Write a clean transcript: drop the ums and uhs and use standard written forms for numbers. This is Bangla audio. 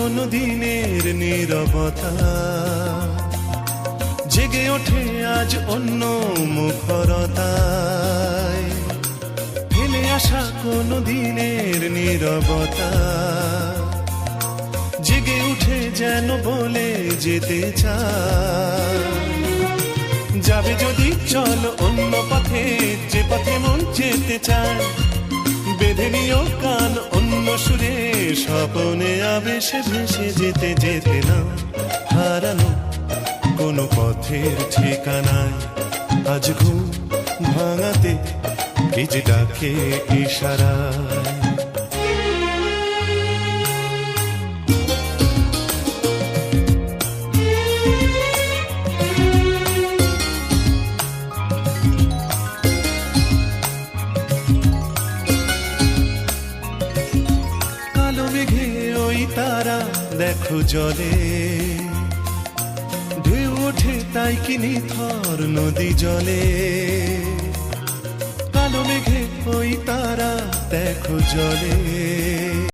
কোনো দিনের নীরবতা, জেগে ওঠে আজ অন্য মুখরতায়। ফেলে আসা কোনো দিনের নীরবতা, জেগে উঠে যেন বলে যেতে চায়, যাবে যদি চলো অন্য পথে, যে পথে মন যেতে চায়। বেঁধে নিও কান অন্য সুরে, স্বপনে আবেশে ভেসে যেতে যেতে না হারানো কোনো পথের ঠিকানায়। আজ ঘুম ভাঙাতে কে যে ডাকে ইশারায়। মেঘে ওই তারা দেখো জলে, ঢেউ ওঠে তাই কি নিথর নদী জলে। কালো মেঘে ওই তারা দেখো জলে,